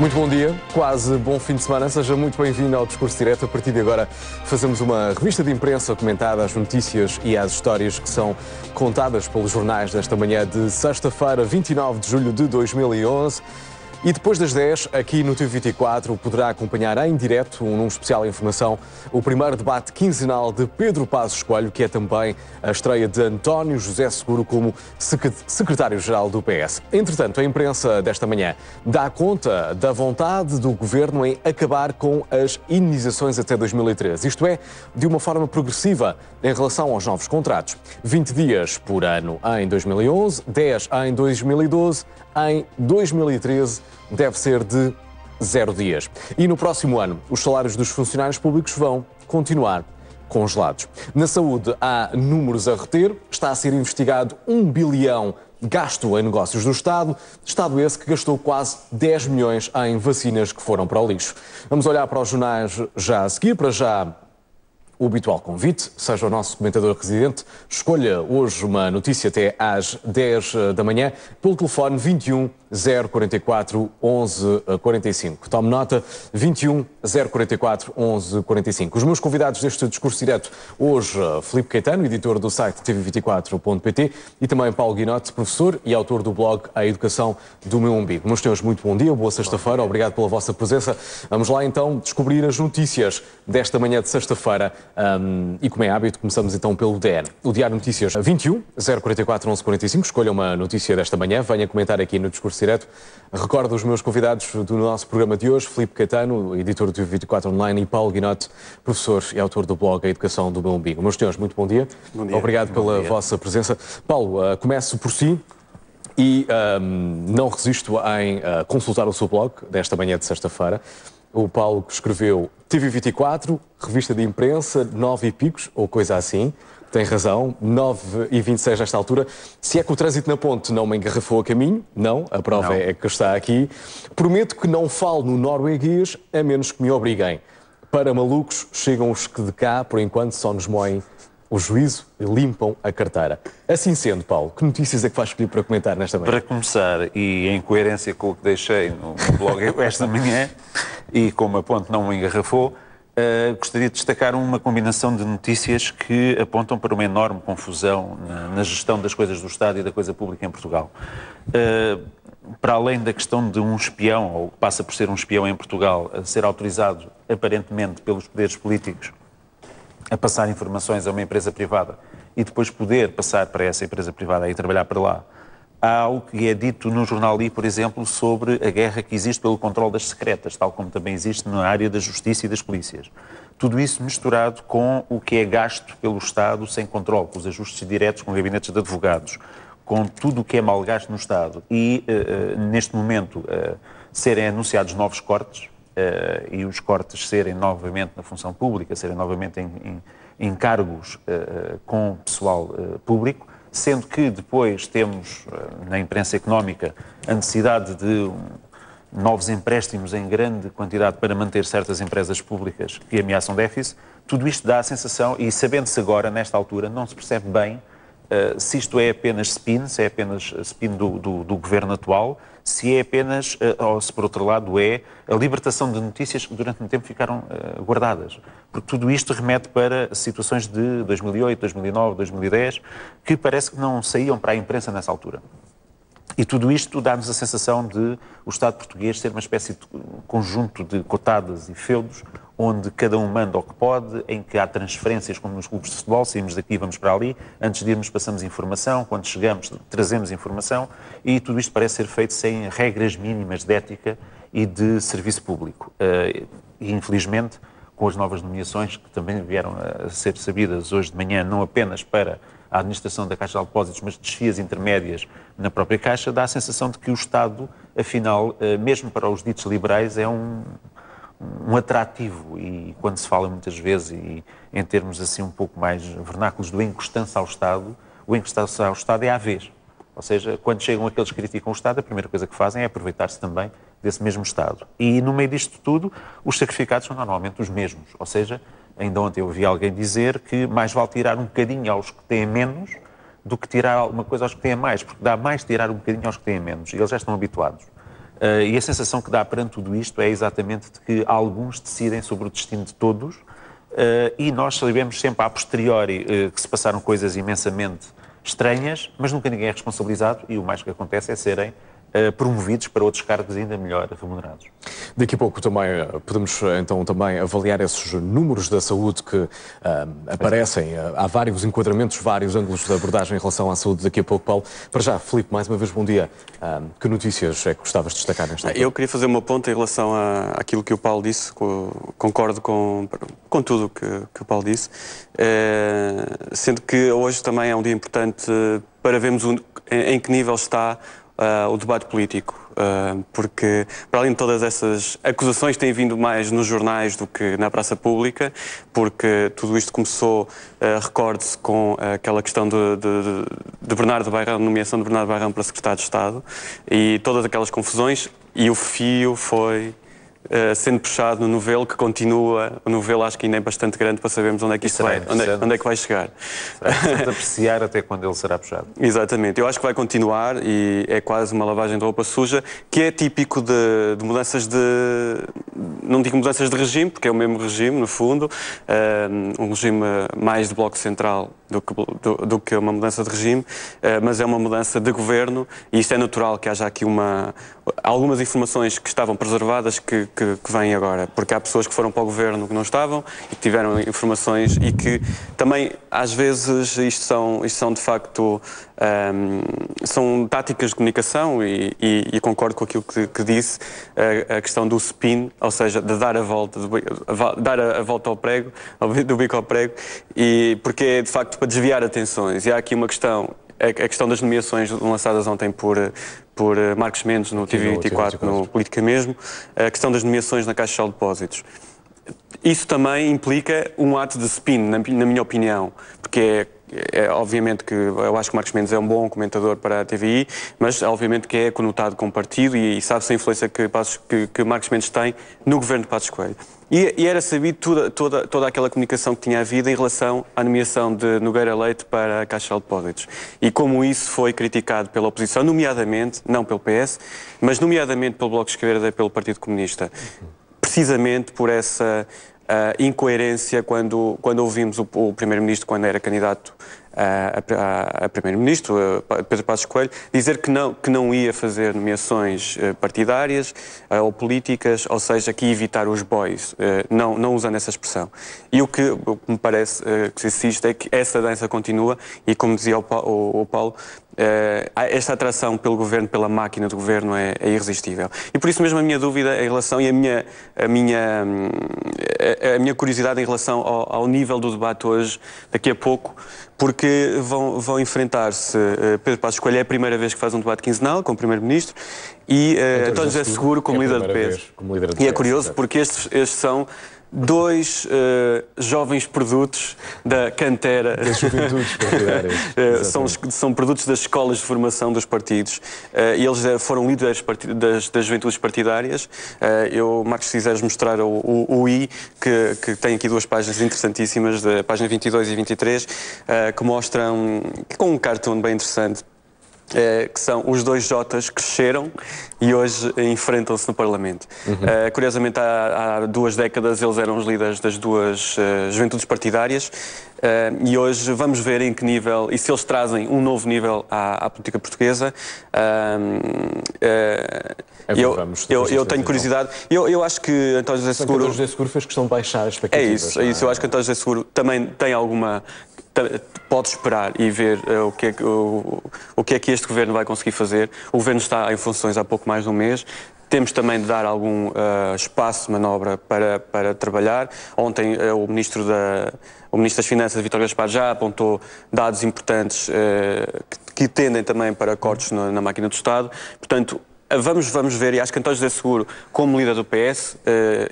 Muito bom dia, quase bom fim de semana. Seja muito bem-vindo ao Discurso Direto. A partir de agora fazemos uma revista de imprensa comentada às notícias e às histórias que são contadas pelos jornais desta manhã de sexta-feira, 29 de julho de 2011. E depois das 10, aqui no TV24, poderá acompanhar em direto, num especial informação, o primeiro debate quinzenal de Pedro Passos Coelho, que é também a estreia de António José Seguro como secretário-geral do PS. Entretanto, a imprensa desta manhã dá conta da vontade do governo em acabar com as indenizações até 2013. Isto é, de uma forma progressiva em relação aos novos contratos. 20 dias por ano em 2011, 10 em 2012, em 2013 deve ser de 0 dias. E no próximo ano, os salários dos funcionários públicos vão continuar congelados. Na saúde, há números a reter. Está a ser investigado 1 bilhão gasto em negócios do Estado. Estado esse que gastou quase 10 milhões em vacinas que foram para o lixo. Vamos olhar para os jornais já a seguir. Para já, o habitual convite, seja o nosso comentador residente, escolha hoje uma notícia até às 10 da manhã, pelo telefone 21 044 11 45. Tome nota, 21 044 11 45. Os meus convidados deste discurso direto hoje, Filipe Caetano, editor do site tv24.pt, e também Paulo Guinote, professor e autor do blog A Educação do Meu Umbigo. Meus senhores, muito bom dia, boa sexta-feira, obrigado pela vossa presença. Vamos lá então descobrir as notícias desta manhã de sexta-feira. E como é hábito, começamos então pelo DN. O Diário Notícias 21 044 11 45. Escolha uma notícia desta manhã, venha comentar aqui no Discurso Direto. Recordo os meus convidados do nosso programa de hoje, Filipe Caetano, editor do TV24 Online, e Paulo Guinote, professor e autor do blog A Educação do Meu Umbigo. Meus senhores, muito bom dia. Bom dia. Obrigado pela vossa presença. Paulo, começo por si. E não resisto em consultar o seu blog desta manhã de sexta-feira. O Paulo que escreveu TV24, revista de imprensa, 9 e picos, ou coisa assim. Tem razão, 9h26 nesta altura. Se é que o trânsito na ponte não me engarrafou a caminho, não, a prova não. É que está aqui. Prometo que não falo no norueguês, a menos que me obriguem. Para malucos, chegam os que de cá, por enquanto, só nos moem o juízo e limpam a carteira. Assim sendo, Paulo, que notícias é que vais escolher para comentar nesta manhã? Para começar, e em coerência com o que deixei no blog esta manhã, e como a ponte não me engarrafou, gostaria de destacar uma combinação de notícias que apontam para uma enorme confusão na gestão das coisas do Estado e da coisa pública em Portugal. Para além da questão de um espião, ou que passa por ser um espião em Portugal, a ser autorizado aparentemente pelos poderes políticos a passar informações a uma empresa privada e depois poder passar para essa empresa privada e trabalhar para lá. Há algo que é dito no jornal I, por exemplo, sobre a guerra que existe pelo controle das secretas, tal como também existe na área da justiça e das polícias. Tudo isso misturado com o que é gasto pelo Estado sem controle, com os ajustes diretos com gabinetes de advogados, com tudo o que é mal gasto no Estado. E, neste momento, serem anunciados novos cortes, e os cortes serem novamente na função pública, serem novamente em cargos com pessoal público, sendo que depois temos na imprensa económica a necessidade de novos empréstimos em grande quantidade para manter certas empresas públicas que ameaçam déficit. Tudo isto dá a sensação, e sabendo-se agora, nesta altura, não se percebe bem se isto é apenas spin, se é apenas spin do governo atual, se é apenas, ou se por outro lado é a libertação de notícias que durante um tempo ficaram guardadas. Porque tudo isto remete para situações de 2008, 2009, 2010, que parece que não saíam para a imprensa nessa altura. E tudo isto dá-nos a sensação de o Estado português ser uma espécie de conjunto de cotadas e feudos, onde cada um manda o que pode, em que há transferências, como nos clubes de futebol, saímos daqui e vamos para ali, antes de irmos passamos informação, quando chegamos trazemos informação, e tudo isto parece ser feito sem regras mínimas de ética e de serviço público. E infelizmente, com as novas nomeações, que também vieram a ser sabidas hoje de manhã, não apenas para a administração da Caixa de Depósitos, mas desfias intermédias na própria Caixa, dá a sensação de que o Estado, afinal, mesmo para os ditos liberais, é um atrativo. E quando se fala muitas vezes, e em termos assim um pouco mais vernáculos, do encostança ao Estado, o encostança ao Estado é à vez. Ou seja, quando chegam aqueles que criticam o Estado, a primeira coisa que fazem é aproveitar-se também desse mesmo Estado. E no meio disto tudo, os sacrificados são normalmente os mesmos. Ou seja, ainda ontem eu ouvi alguém dizer que mais vale tirar um bocadinho aos que têm menos do que tirar alguma coisa aos que têm mais, porque dá mais tirar um bocadinho aos que têm menos, e eles já estão habituados. E a sensação que dá perante tudo isto é exatamente de que alguns decidem sobre o destino de todos, e nós sabemos sempre a posteriori que se passaram coisas imensamente estranhas, mas nunca ninguém é responsabilizado, e o mais que acontece é serem promovidos para outros cargos ainda melhor remunerados. Daqui a pouco também podemos então também avaliar esses números da saúde que aparecem. Há vários enquadramentos, vários ângulos de abordagem em relação à saúde daqui a pouco, Paulo. Para já, Filipe, mais uma vez bom dia. Que notícias é que gostavas de destacar nesta altura? Eu queria fazer uma ponta em relação àquilo que o Paulo disse. Concordo com tudo que o Paulo disse, sendo que hoje também é um dia importante para vermos em que nível está o debate político, porque para além de todas essas acusações que têm vindo mais nos jornais do que na praça pública, porque tudo isto começou, recorde-se, com aquela questão de Bernardo Bairrão, nomeação de Bernardo Bairrão para secretário de Estado, e todas aquelas confusões, e o fio foi sendo puxado no novelo, que continua. O novelo acho que ainda é bastante grande para sabermos onde é que isto vai, onde é que vai chegar. Será apreciar até quando ele será puxado. Exatamente. Eu acho que vai continuar, e é quase uma lavagem de roupa suja, que é típico de mudanças de... Não digo mudanças de regime, porque é o mesmo regime, no fundo, um regime mais de bloco central do que uma mudança de regime, mas é uma mudança de governo, e isso é natural que haja aqui algumas informações que estavam preservadas que vêm agora, porque há pessoas que foram para o governo que não estavam e que tiveram informações, e que também às vezes isto são de facto são táticas de comunicação, e concordo com aquilo que disse, a questão do spin, ou seja, de dar a volta, dar a volta ao prego, do bico ao prego, e porque é de facto para desviar atenções. E há aqui uma questão, a questão das nomeações lançadas ontem por Marcos Mendes no TV24, no Política Mesmo, a questão das nomeações na Caixa de Depósitos. Isso também implica um ato de spin, na minha opinião, porque obviamente que eu acho que Marcos Mendes é um bom comentador para a TVI, mas obviamente que é conotado com partido, e sabe-se a influência que Marcos Mendes tem no governo de Passos Coelho. E era sabido toda aquela comunicação que tinha havido em relação à nomeação de Nogueira Leite para a Caixa de Depósitos. E como isso foi criticado pela oposição, nomeadamente, não pelo PS, mas nomeadamente pelo Bloco de Esquerda e pelo Partido Comunista. Precisamente por essa incoerência quando ouvimos o Primeiro-Ministro, quando era candidato a Primeiro-Ministro, Pedro Passos Coelho, dizer que não ia fazer nomeações partidárias ou políticas, ou seja, que ia evitar os bois, não usando essa expressão. E o que me parece que se existe é que essa dança continua, e como dizia o Paulo, esta atração pelo governo, pela máquina do governo, é irresistível. E por isso mesmo a minha dúvida em relação, e a minha curiosidade em relação ao nível do debate hoje, daqui a pouco, porque vão enfrentar-se. Pedro Passos Coelho é a primeira vez que faz um debate quinzenal com o Primeiro-Ministro, e António José Seguro como líder do PS. E é curioso porque estes são dois jovens produtos da cantera das juventudes partidárias. São produtos das escolas de formação dos partidos, e eles foram líderes das juventudes partidárias. Marcos, se quiseres mostrar o I, que tem aqui duas páginas interessantíssimas, da página 22 e 23, que mostram, com um cartoon bem interessante, que são os dois Jotas que cresceram e hoje enfrentam-se no Parlamento. Curiosamente, há 2 décadas eles eram os líderes das duas juventudes partidárias, e hoje vamos ver em que nível, e se eles trazem um novo nível à política portuguesa. Eu tenho curiosidade. Eu acho que António José Seguro... António José Seguro fez questão de baixar as expectativas. É isso. Eu acho que António José Seguro também tem alguma... Pode esperar e ver o que é que este governo vai conseguir fazer. O governo está em funções há pouco mais de um mês. Temos também de dar algum espaço de manobra para trabalhar. Ontem o Ministro das Finanças, Vítor Gaspar, já apontou dados importantes que tendem também para cortes na máquina do Estado. Portanto, vamos ver, e acho que António José Seguro, como líder do PS,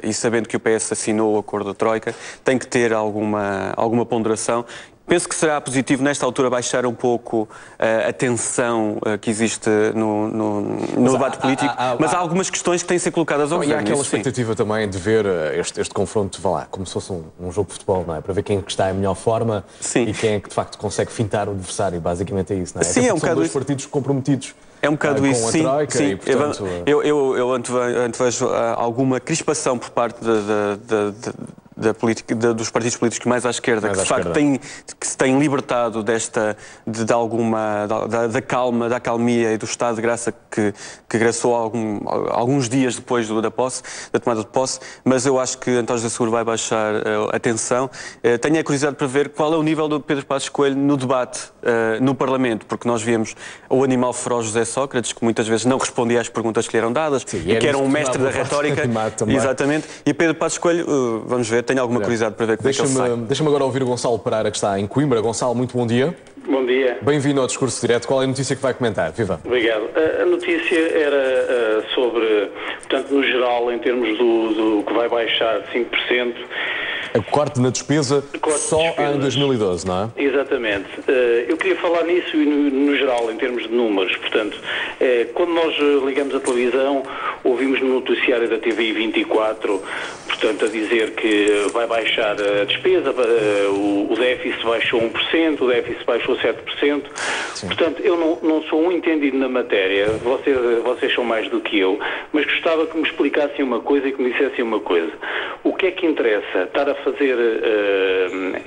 e sabendo que o PS assinou o acordo da Troika, tem que ter alguma ponderação. Penso que será positivo, nesta altura, baixar um pouco a tensão que existe no debate político, mas há algumas questões que têm de ser colocadas ao governo. E há aquela expectativa também de ver este confronto, vá lá, como se fosse um jogo de futebol, não é? Para ver quem é que está em melhor forma. Sim. E quem é que, de facto, consegue fintar o adversário. Basicamente é isso, não é? Sim, são dois partidos comprometidos É um bocado isso, com sim. a Troika, sim. e, portanto... Eu antevejo alguma crispação por parte da política, dos partidos políticos mais à esquerda, que de facto se têm libertado da calma, da acalmia e do estado de graça que regressou alguns dias depois da tomada de posse, mas eu acho que António José Seguro vai baixar a tensão. Tenho a curiosidade para ver qual é o nível do Pedro Passos Coelho no debate no Parlamento, porque nós vimos o animal feroz José Sócrates, que muitas vezes não respondia às perguntas que lhe eram dadas, e que era um mestre da retórica. Exatamente. E Pedro Passos Coelho, vamos ver, tenho alguma curiosidade para ver como é que ele sai. Deixa-me agora ouvir o Gonçalo Pereira, que está em Coimbra. Gonçalo, muito bom dia. Bom dia. Bem-vindo ao Discurso Direto. Qual é a notícia que vai comentar? Viva. Obrigado. A notícia era sobre, portanto, no geral, em termos do que vai baixar 5%. O corte na despesa só em 2012, não é? Exatamente. Eu queria falar nisso e no geral, em termos de números. Portanto, quando nós ligamos a televisão, ouvimos no noticiário da TVI 24, portanto, a dizer que vai baixar a despesa, o déficit baixou 1%, o déficit baixou 7%. Sim. Portanto, eu não sou um entendido na matéria, vocês são mais do que eu, mas gostava que me explicassem uma coisa e que me dissessem uma coisa. O que é que interessa estar a fazer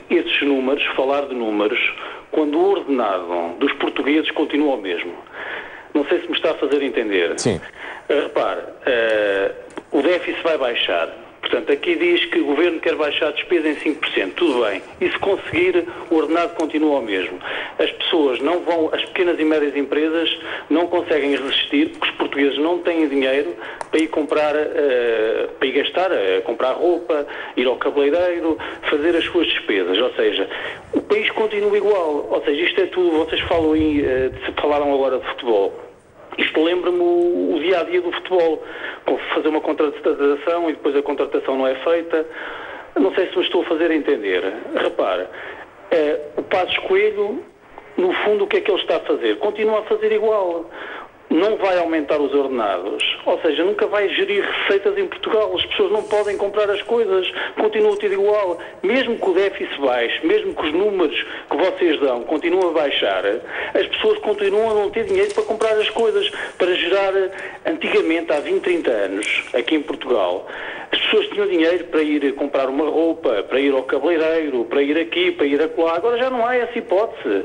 esses números, falar de números, quando o ordenado dos portugueses continua o mesmo? Não sei se me está a fazer entender. Sim. Repare, o déficit vai baixar. Portanto, aqui diz que o Governo quer baixar a despesa em 5%. Tudo bem. E se conseguir, o ordenado continua o mesmo. As pessoas não vão, as pequenas e médias empresas não conseguem resistir, porque os portugueses não têm dinheiro para ir comprar, para ir gastar, comprar roupa, ir ao cabeleireiro, fazer as suas despesas. Ou seja, o país continua igual. Ou seja, isto é tudo, vocês falaram agora de futebol. Isto lembra-me o dia-a-dia do futebol, fazer uma contratação e depois a contratação não é feita. Não sei se me estou a fazer entender. Repara, o Passos Coelho, no fundo, o que é que ele está a fazer? Continua a fazer igual. Não vai aumentar os ordenados, ou seja, nunca vai gerir receitas em Portugal. As pessoas não podem comprar as coisas, continua a ter igual. Mesmo que o déficit baixe, mesmo que os números que vocês dão continuem a baixar, as pessoas continuam a não ter dinheiro para comprar as coisas, para gerar. Antigamente, há 20, 30 anos, aqui em Portugal, as pessoas tinham dinheiro para ir comprar uma roupa, para ir ao cabeleireiro, para ir aqui, para ir acolá. Agora já não há essa hipótese.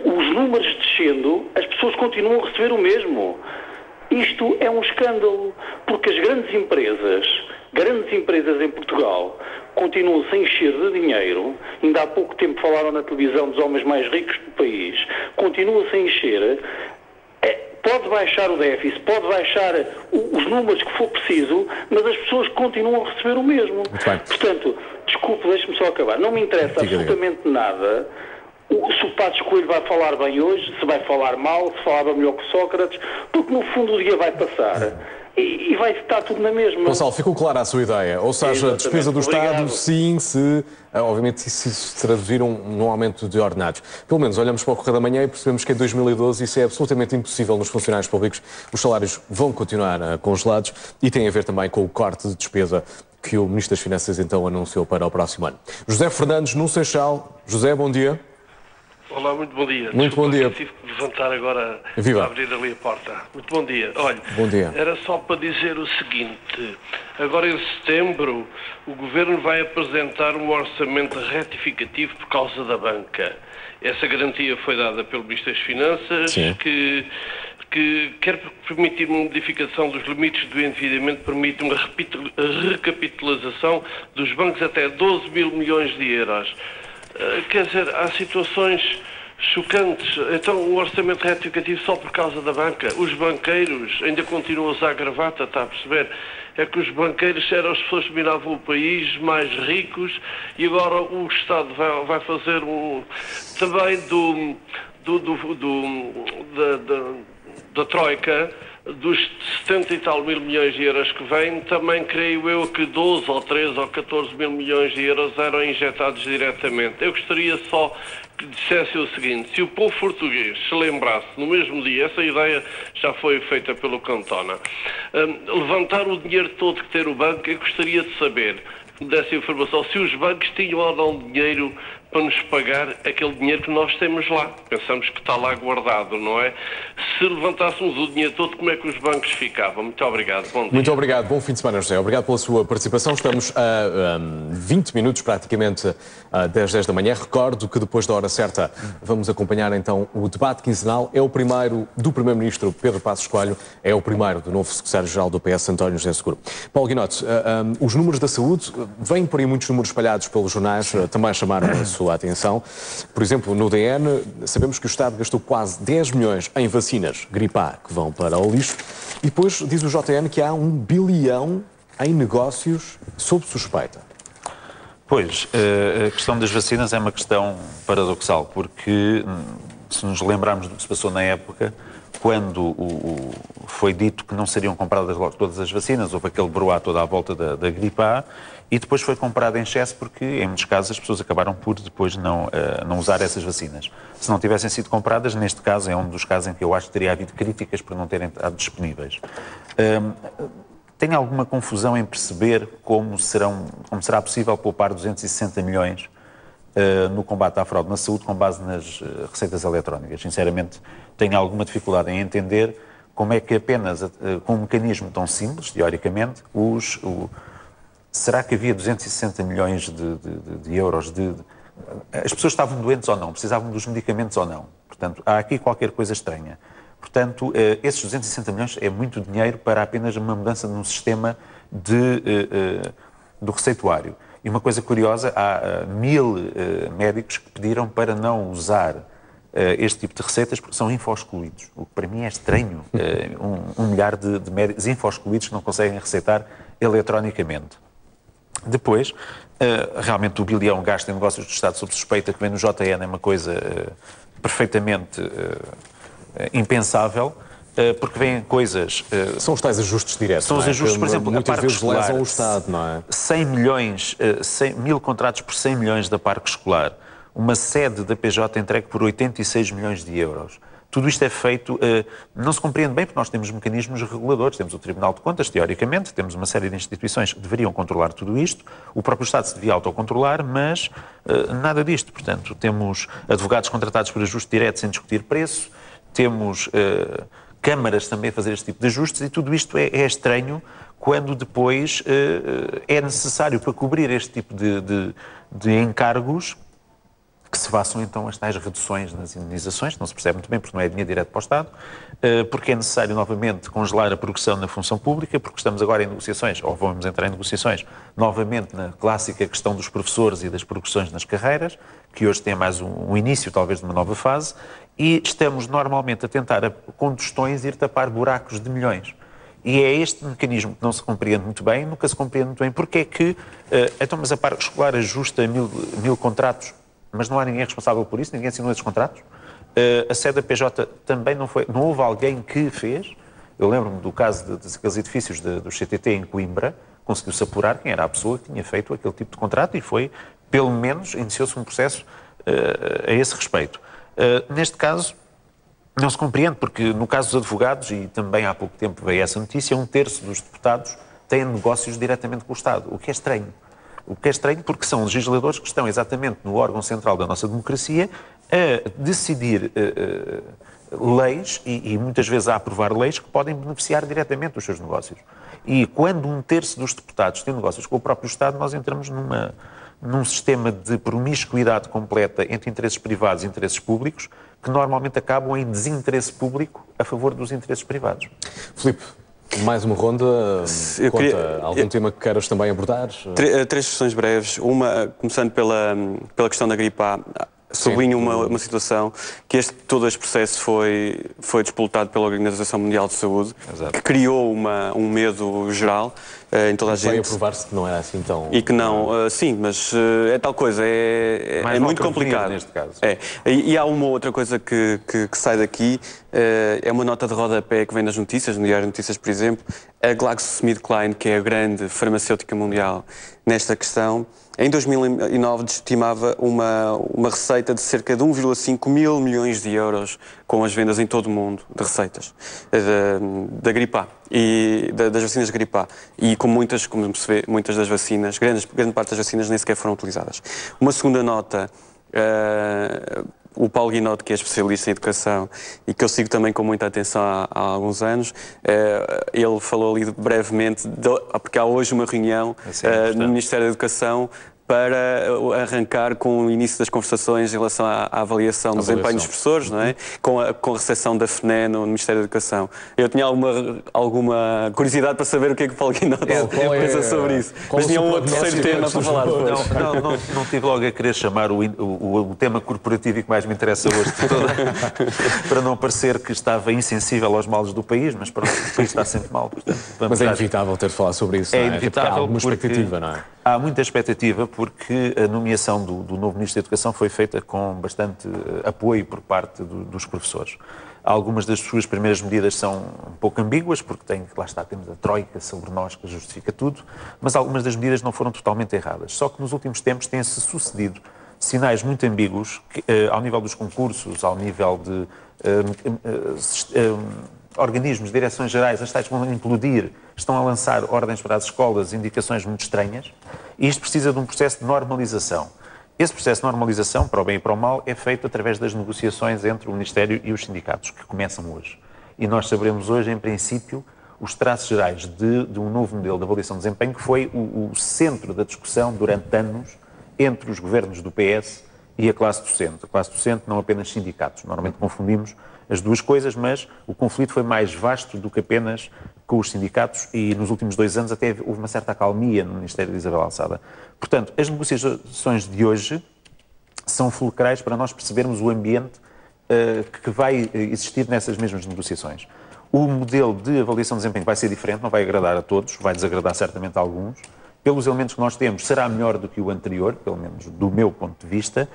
Os números descendo, as pessoas continuam a receber o mesmo. Isto é um escândalo, porque as grandes empresas em Portugal continuam sem encher de dinheiro. Ainda há pouco tempo falaram na televisão dos homens mais ricos do país. Continuam sem encher. Pode baixar o déficit, pode baixar os números que for preciso, mas as pessoas continuam a receber o mesmo. Portanto, desculpe, deixe-me só acabar. Não me interessa absolutamente nada se o Passos Coelho vai falar bem hoje, se vai falar mal, se falava melhor que Sócrates, porque no fundo o dia vai passar e vai estar tudo na mesma. Gonçalo, ficou clara a sua ideia. Ou seja, a despesa do Estado, sim, obviamente se isso se traduzir num aumento de ordenados. Pelo menos olhamos para o Correio da Manhã e percebemos que em 2012 isso é absolutamente impossível nos funcionários públicos. Os salários vão continuar congelados e tem a ver também com o corte de despesa que o Ministro das Finanças então anunciou para o próximo ano. José Fernandes, no Seixal. José, bom dia. Olá, muito bom dia. Muito bom dia. Tive que levantar agora Viva. a abrir ali a porta. Muito bom dia. Olha, bom dia. Era só para dizer o seguinte. Agora em setembro o Governo vai apresentar um orçamento retificativo por causa da banca. Essa garantia foi dada pelo Ministro das Finanças, que quer permitir uma modificação dos limites do endividamento, permite uma recapitalização dos bancos até 12 mil milhões de euros. Quer dizer, há situações chocantes. Então, o orçamento retificativo só por causa da banca. Os banqueiros ainda continuam a usar gravata, está a perceber? É que os banqueiros eram as pessoas que dominavam o país, mais ricos, e agora o Estado vai fazer também da Troika, dos 70 e tal mil milhões de euros que vêm, também creio eu que 12 ou 13 ou 14 mil milhões de euros eram injetados diretamente. Eu gostaria só que dissesse o seguinte: se o povo português se lembrasse no mesmo dia, essa ideia já foi feita pelo Cantona, levantar o dinheiro todo que tem o banco, eu gostaria de saber, dessa informação, se os bancos tinham ou não dinheiro para nos pagar aquele dinheiro que nós temos lá. Pensamos que está lá guardado, não é? Se levantássemos o dinheiro todo, como é que os bancos ficavam? Muito obrigado. Bom dia. Muito obrigado. Bom fim de semana, José. Obrigado pela sua participação. Estamos a 20 minutos, praticamente, das 10 da manhã. Recordo que depois da hora certa vamos acompanhar então o debate quinzenal. É o primeiro do Primeiro-Ministro Pedro Passos Coelho, é o primeiro do novo Secretário-Geral do PS, António José Seguro. Paulo Guinote, os números da saúde, vêm por aí muitos números espalhados pelos jornais, também chamaram a sua atenção. Por exemplo, no DN, sabemos que o Estado gastou quase 10 milhões em vacinas gripe A, que vão para o lixo. E depois diz o JN que há 1 bilhão em negócios sob suspeita. Pois, a questão das vacinas é uma questão paradoxal, porque se nos lembrarmos do que se passou na época, quando foi dito que não seriam compradas logo todas as vacinas, houve aquele broá toda à volta da gripe A, e depois foi comprada em excesso porque, em muitos casos, as pessoas acabaram por depois não usar essas vacinas. Se não tivessem sido compradas, neste caso, é um dos casos em que eu acho que teria havido críticas por não terem estado disponíveis. Tenho alguma confusão em perceber como será possível poupar 260 milhões no combate à fraude na saúde com base nas receitas eletrónicas. Sinceramente, tenho alguma dificuldade em entender como é que apenas com um mecanismo tão simples, teoricamente, será que havia 260 milhões de euros as pessoas estavam doentes ou não, precisavam dos medicamentos ou não. Portanto, há aqui qualquer coisa estranha. Portanto, esses 260 milhões é muito dinheiro para apenas uma mudança num sistema do receituário. E uma coisa curiosa, há 1000 médicos que pediram para não usar este tipo de receitas porque são info-excluídos. O que para mim é estranho. 1 milhar de médicos info-excluídos que não conseguem receitar eletronicamente. Depois, realmente o bilhão gasto em negócios do Estado sob suspeita que vem no JN é uma coisa perfeitamente impensável, porque vêm coisas... São os tais ajustes diretos, São os ajustes, por exemplo, muitas a Parque vezes Escolar, lesam o Estado, não é? 100 milhões, 1000 contratos por 100 milhões da Parque Escolar, uma sede da PJ entregue por 86 milhões de euros. Tudo isto é feito, não se compreende bem porque nós temos mecanismos reguladores, temos o Tribunal de Contas, teoricamente, temos uma série de instituições que deveriam controlar tudo isto, o próprio Estado se devia autocontrolar, mas nada disto. Portanto, temos advogados contratados por ajuste direto sem discutir preço, temos câmaras também a fazer este tipo de ajustes e tudo isto é estranho quando depois é necessário para cobrir este tipo de encargos que se façam então as tais reduções nas indenizações, não se percebe muito bem porque não é dinheiro direto para o Estado, porque é necessário novamente congelar a progressão na função pública, porque estamos agora em negociações, ou vamos entrar em negociações, novamente na clássica questão dos professores e das progressões nas carreiras, que hoje tem mais um início talvez de uma nova fase, e estamos normalmente a tentar, com tostões, ir tapar buracos de milhões. E é este mecanismo que não se compreende muito bem, nunca se compreende muito bem, porque é que, então, mas a Parque Escolar ajusta 1000 contratos, mas não há ninguém responsável por isso, ninguém assinou esses contratos. A sede da PJ também não houve alguém que fez. Eu lembro-me do caso daqueles edifícios do CTT em Coimbra, conseguiu-se apurar quem era a pessoa que tinha feito aquele tipo de contrato e foi, pelo menos, iniciou-se um processo a esse respeito. Neste caso, não se compreende, porque no caso dos advogados, e também há pouco tempo veio essa notícia, 1/3 dos deputados têm negócios diretamente com o Estado, o que é estranho. O que é estranho porque são legisladores que estão exatamente no órgão central da nossa democracia a decidir leis e muitas vezes a aprovar leis que podem beneficiar diretamente os seus negócios. E quando 1/3 dos deputados têm negócios com o próprio Estado, nós entramos num sistema de promiscuidade completa entre interesses privados e interesses públicos que normalmente acabam em desinteresse público a favor dos interesses privados. Filipe, mais uma ronda, algum tema que queiras também abordar? Três questões breves. Uma, começando pela questão da gripe A, sublinho uma situação que todo este processo foi despolutado pela Organização Mundial de Saúde, Exato. Que criou um medo geral em toda a gente. Vai aprovar-se que não era assim tão... E que não, sim, mas é tal coisa, é muito complicado. Neste caso. E há uma outra coisa que sai daqui, é uma nota de rodapé que vem nas notícias, no Diário de Notícias, por exemplo, a GlaxoSmithKline, que é a grande farmacêutica mundial nesta questão, em 2009 estimava uma receita de cerca de 1,5 mil milhões de euros com as vendas em todo o mundo de receitas da gripe A e das vacinas de gripe A. E como se vê, muitas das vacinas, grande parte das vacinas nem sequer foram utilizadas. Uma segunda nota o Paulo Guinot, que é especialista em educação e que eu sigo também com muita atenção há alguns anos, ele falou ali brevemente, porque há hoje uma reunião no Ministério da Educação para arrancar com o início das conversações em relação à avaliação do desempenho dos professores, não é? Com a recepção da FNE no Ministério da Educação. Eu tinha alguma curiosidade para saber o que é que o Paulo Guinot pensa sobre isso. Mas tinha um outro terceiro tema para falar depois. Não tive logo a querer chamar o tema corporativo que mais me interessa hoje de toda, para não parecer que estava insensível aos males do país, mas pronto, o país está sempre mal. Portanto, mas é inevitável ter de falar sobre isso, não é? Inevitável. Há alguma expectativa, não é? Há muita expectativa porque a nomeação do novo Ministro da Educação foi feita com bastante apoio por parte dos professores. Algumas das suas primeiras medidas são um pouco ambíguas, porque lá está, temos a troika sobre nós que justifica tudo, mas algumas das medidas não foram totalmente erradas. Só que nos últimos tempos têm-se sucedido sinais muito ambíguos ao nível dos concursos, ao nível de organismos, direções gerais, as tais vão implodir, estão a lançar ordens para as escolas, indicações muito estranhas, e isto precisa de um processo de normalização. Esse processo de normalização, para o bem e para o mal, é feito através das negociações entre o Ministério e os sindicatos, que começam hoje. E nós saberemos hoje, em princípio, os traços gerais de um novo modelo de avaliação de desempenho, que foi o centro da discussão durante anos entre os governos do PS e a classe docente. A classe docente, não apenas sindicatos. Normalmente confundimos as duas coisas, mas o conflito foi mais vasto do que apenas com os sindicatos e nos últimos 2 anos até houve uma certa acalmia no Ministério de Isabel Alçada. Portanto, as negociações de hoje são fulcrais para nós percebermos o ambiente que vai existir nessas mesmas negociações. O modelo de avaliação de desempenho vai ser diferente, não vai agradar a todos, vai desagradar certamente a alguns. Pelos elementos que nós temos, será melhor do que o anterior, pelo menos do meu ponto de vista,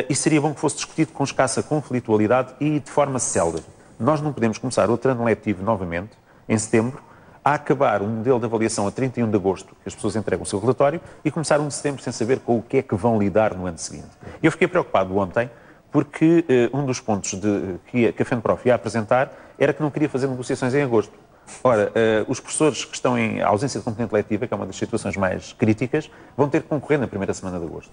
e seria bom que fosse discutido com escassa conflitualidade e de forma célere. Nós não podemos começar outro ano letivo novamente, em setembro, a acabar um modelo de avaliação a 31 de agosto, que as pessoas entregam o seu relatório, e começar 1 de setembro sem saber com o que é que vão lidar no ano seguinte. Eu fiquei preocupado ontem, porque um dos pontos que a FENPROF ia apresentar era que não queria fazer negociações em agosto. Ora, os professores que estão em ausência de componente letiva, que é uma das situações mais críticas, vão ter que concorrer na primeira semana de agosto.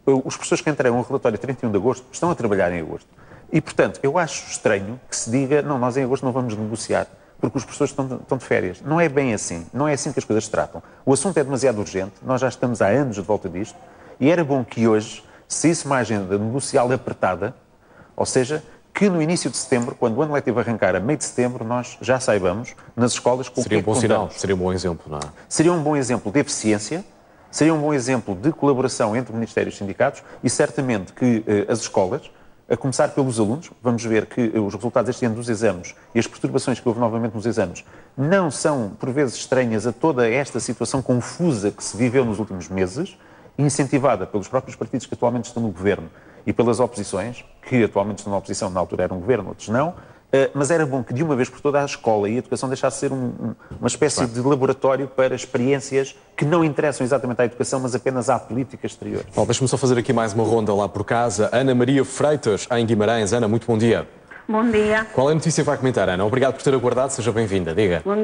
Os professores que entregam o relatório a 31 de agosto estão a trabalhar em agosto. E, portanto, eu acho estranho que se diga, não, nós em agosto não vamos negociar, porque os professores estão de férias. Não é bem assim, não é assim que as coisas se tratam. O assunto é demasiado urgente, nós já estamos há anos de volta disto, e era bom que hoje saísse uma agenda negocial apertada, ou seja, que no início de setembro, quando o ano letivo arrancar a meio de setembro, nós já saibamos nas escolas com o que é que contamos. Seria um bom sinal, seria um bom exemplo, não é? Seria um bom exemplo de eficiência, seria um bom exemplo de colaboração entre o Ministério e os sindicatos e certamente que as escolas, a começar pelos alunos, vamos ver que os resultados este ano dos exames e as perturbações que houve novamente nos exames não são, por vezes, estranhas a toda esta situação confusa que se viveu nos últimos meses, incentivada pelos próprios partidos que atualmente estão no governo e pelas oposições, que atualmente estão na oposição, na altura eram governo, outros não, mas era bom que de uma vez por todas a escola e a educação deixasse de ser uma espécie de laboratório para experiências que não interessam exatamente à educação, mas apenas à política exterior. Bom, deixa-me só fazer aqui mais uma ronda lá por casa. Ana Maria Freitas, em Guimarães. Ana, muito bom dia. Bom dia. Qual é a notícia que vai comentar, Ana? Obrigado por ter aguardado, seja bem-vinda, diga. Bom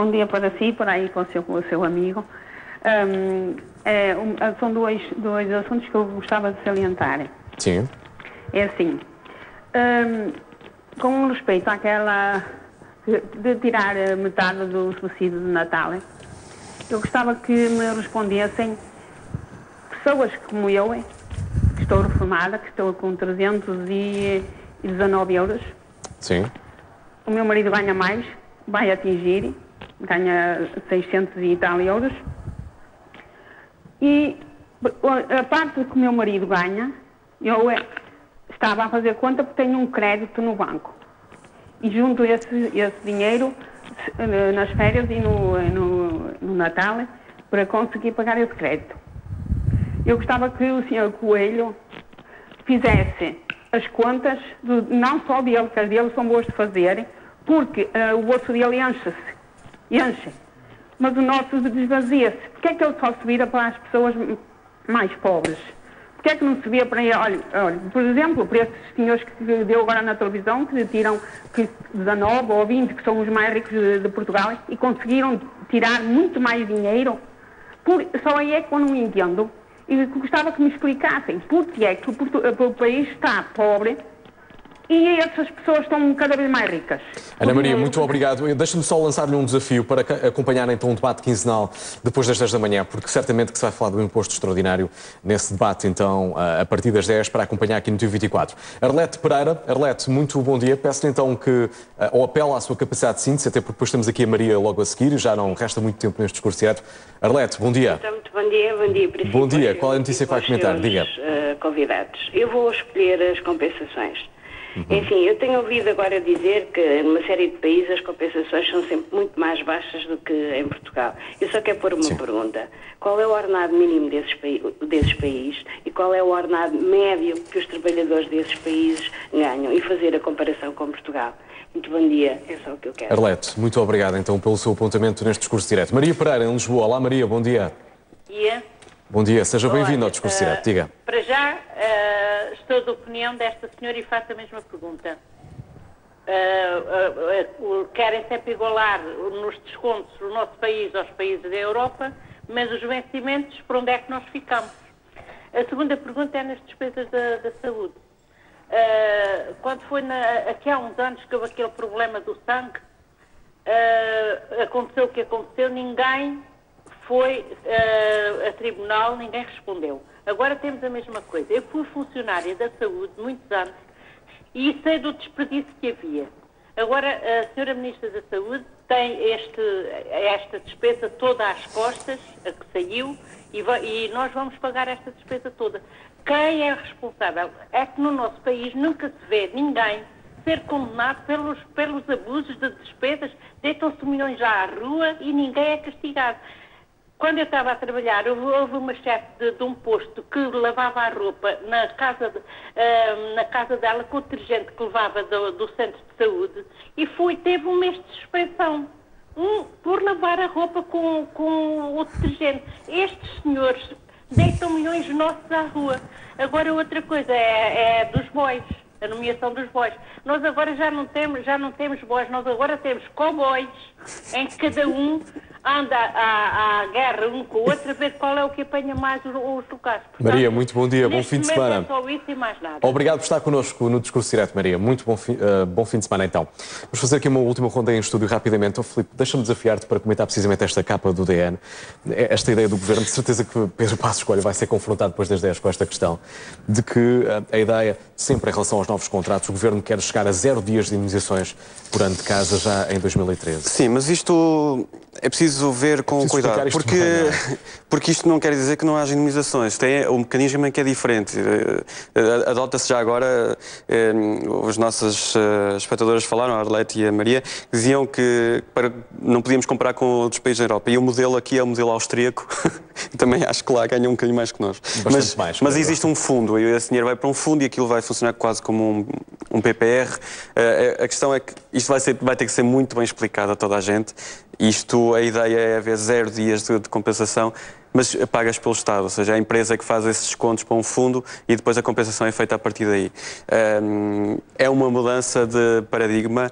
dia para si, por aí com o seu amigo. São dois assuntos que eu gostava de salientar. Sim. É assim, com respeito àquela de tirar metade do subsídio de Natal, eu gostava que me respondessem pessoas como eu, que estou reformada, que estou com 319 euros. Sim. O meu marido ganha mais, vai atingir, ganha 600 e tal euros. E a parte que o meu marido ganha, eu estava a fazer conta porque tenho um crédito no banco. E junto esse dinheiro nas férias e no Natal para conseguir pagar esse crédito. Eu gostava que o Sr. Coelho fizesse as contas, não só dele, que as dele são boas de fazer, porque o bolso dele enche, mas o nosso desvazia-se. Porquê é que ele só se vira para as pessoas mais pobres? Porquê é que não se vê para... Olha, por exemplo, para esses senhores que deu agora na televisão, que tiram 19 ou 20, que são os mais ricos de Portugal, e conseguiram tirar muito mais dinheiro, só aí é que eu não entendo. E gostava que me explicassem porque é que o país está pobre e essas pessoas estão cada vez mais ricas. Ana Maria, muito obrigado. Deixa-me só lançar-lhe um desafio para acompanhar então um debate quinzenal depois das 10 da manhã, porque certamente que se vai falar do imposto extraordinário nesse debate, então, a partir das 10, para acompanhar aqui no TV24. Arlete Pereira, Arlete, muito bom dia. Peço-lhe então que, ou apelo à sua capacidade de síntese, até porque depois temos aqui a Maria logo a seguir, já não resta muito tempo neste discurso direto. Arlete, bom dia. Então, muito bom dia, Príncipe. Bom dia, qual é a notícia que vai comentar? Diga. Convidados. Eu vou escolher as compensações. Enfim, eu tenho ouvido agora dizer que numa série de países as compensações são sempre muito mais baixas do que em Portugal. Eu só quero pôr uma pergunta. Qual é o ordenado mínimo desses países e qual é o ordenado médio que os trabalhadores desses países ganham? E fazer a comparação com Portugal. Muito bom dia, é só o que eu quero. Arlete, muito obrigado então pelo seu apontamento neste discurso direto. Maria Pereira, em Lisboa. Olá Maria, bom dia. Bom dia, seja bem-vindo ao discurso direto, diga. Para já, estou da opinião desta senhora e faço a mesma pergunta. Querem sempre igualar nos descontos o nosso país aos países da Europa, mas os vencimentos, para onde é que nós ficamos? A segunda pergunta é nas despesas da saúde. Quando foi aqui há uns anos que houve aquele problema do sangue, aconteceu o que aconteceu, ninguém foi a tribunal, ninguém respondeu. Agora temos a mesma coisa. Eu fui funcionária da saúde muitos anos e sei do desperdício que havia. Agora a senhora Ministra da Saúde tem esta despesa toda às costas, a que saiu, e nós vamos pagar esta despesa toda. Quem é responsável? É que no nosso país nunca se vê ninguém ser condenado pelos abusos de despesas, deitam-se milhões já à rua e ninguém é castigado. Quando eu estava a trabalhar, houve uma chefe de um posto que lavava a roupa na casa dela com o detergente que levava do centro de saúde e teve um mês de suspensão por lavar a roupa com o detergente. Estes senhores deitam milhões nossos à rua. Agora outra coisa é dos bois, a nomeação dos bois. Nós agora já não temos bois, nós agora temos cowboys, em que cada um anda à guerra um com o outro a ver qual é o que apanha mais os locais. Portanto, Maria, muito bom dia, bom fim de semana. É só isso e mais nada. Obrigado por estar connosco no discurso direto, Maria. Muito bom fim de semana, então. Vamos fazer aqui uma última ronda em estúdio rapidamente. Filipe, deixa-me desafiar-te para comentar precisamente esta capa do DN, esta ideia do Governo. De certeza que Pedro Passos Coelho vai ser confrontado depois das 10 com esta questão, de que a ideia, sempre em relação aos novos contratos, o Governo quer chegar a 0 dias de indemnizações por ano de casa já em 2013. Sim, mas isto é preciso ver com cuidado, porque isto não quer dizer que não haja indemnizações. O mecanismo é que é diferente. Adota-se já agora, os nossos espectadores falaram, a Arlete e a Maria, diziam que não podíamos comparar com outros países da Europa. E o modelo aqui é o modelo austríaco. Também acho que lá ganham um bocadinho mais que nós. Mas existe um fundo, e esse dinheiro vai para um fundo e aquilo vai funcionar quase como um PPR. A questão é que isto vai ter que ser muito bem explicado a toda a gente. A ideia é haver 0 dias de compensação, mas pagas pelo Estado, ou seja, a empresa é que faz esses descontos para um fundo e depois a compensação é feita a partir daí. É uma mudança de paradigma.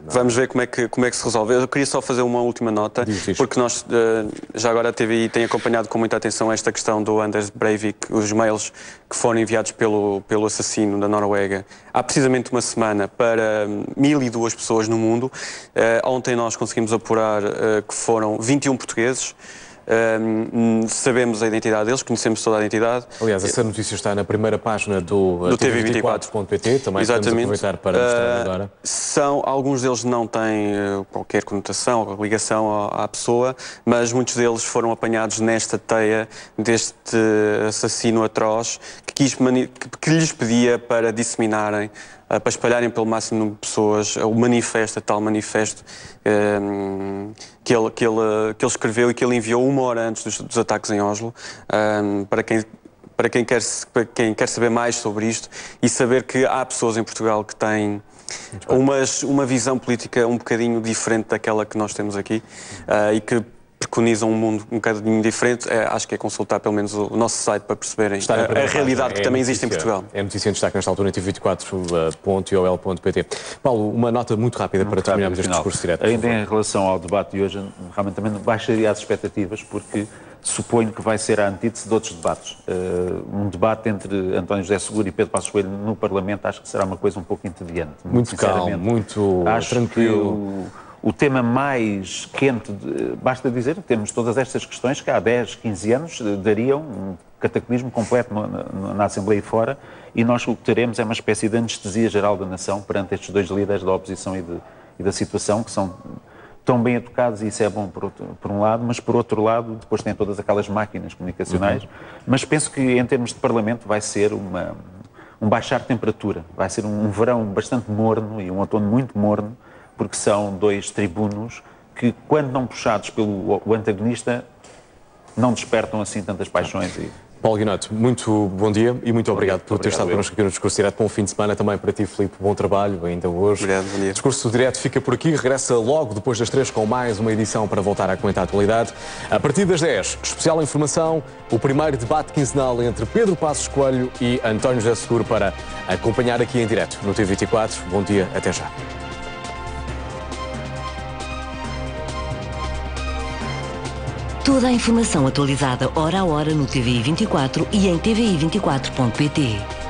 Vamos ver como é que se resolve. Eu queria só fazer uma última nota, porque nós, já agora a TVI tem acompanhado com muita atenção esta questão do Anders Breivik, os mails que foram enviados pelo assassino da Noruega, há precisamente uma semana, para 1002 pessoas no mundo. Ontem nós conseguimos apurar que foram 21 portugueses. Sabemos a identidade deles, conhecemos toda a identidade. Aliás, essa notícia está na primeira página do TV24.pt, também exatamente. Podemos aproveitar para mostrar agora. Alguns deles não têm qualquer conotação ou ligação à pessoa, mas muitos deles foram apanhados nesta teia deste assassino atroz que lhes pedia para disseminarem, para espalharem pelo máximo número de pessoas o manifesto, tal manifesto que ele escreveu e que ele enviou 1 hora antes dos ataques em Oslo, para quem quer saber mais sobre isto e saber que há pessoas em Portugal que têm uma visão política um bocadinho diferente daquela que nós temos aqui e que preconizam um mundo um bocadinho diferente. Acho que é consultar pelo menos o nosso site para perceberem a realidade que também existe em Portugal. É notícia em destaque nesta altura em tv24.ol.pt. Paulo, uma nota muito rápida para terminarmos este discurso direto. Ainda em relação ao debate de hoje, realmente também baixaria as expectativas, porque suponho que vai ser a antítese de outros debates. Um debate entre António José Seguro e Pedro Passos Coelho no Parlamento acho que será uma coisa um pouco entediante. Muito calmo, muito tranquilo. O tema mais quente, basta dizer, temos todas estas questões que há 10, 15 anos dariam um cataclismo completo na Assembleia e fora, e nós o que teremos é uma espécie de anestesia geral da nação perante estes dois líderes da oposição e da situação, que são tão bem educados, e isso é bom por um lado, mas por outro lado depois tem todas aquelas máquinas comunicacionais. Mas penso que em termos de Parlamento vai ser um baixar de temperatura, vai ser um verão bastante morno e um outono muito morno, porque são dois tribunos que, quando não puxados pelo antagonista, não despertam assim tantas paixões. Paulo Guinoto, muito bom dia e muito obrigado por ter estado connosco aqui no Discurso Direto. Bom fim de semana também para ti, Filipe. Bom trabalho ainda hoje. Obrigado, bom dia. O Discurso Direto fica por aqui, regressa logo depois das 3 com mais uma edição para voltar a comentar a atualidade. A partir das 10, especial informação, o primeiro debate quinzenal entre Pedro Passos Coelho e António José Seguro para acompanhar aqui em direto no TV24. Bom dia, até já. Toda a informação atualizada hora a hora no TVI 24 e em tvi24.pt.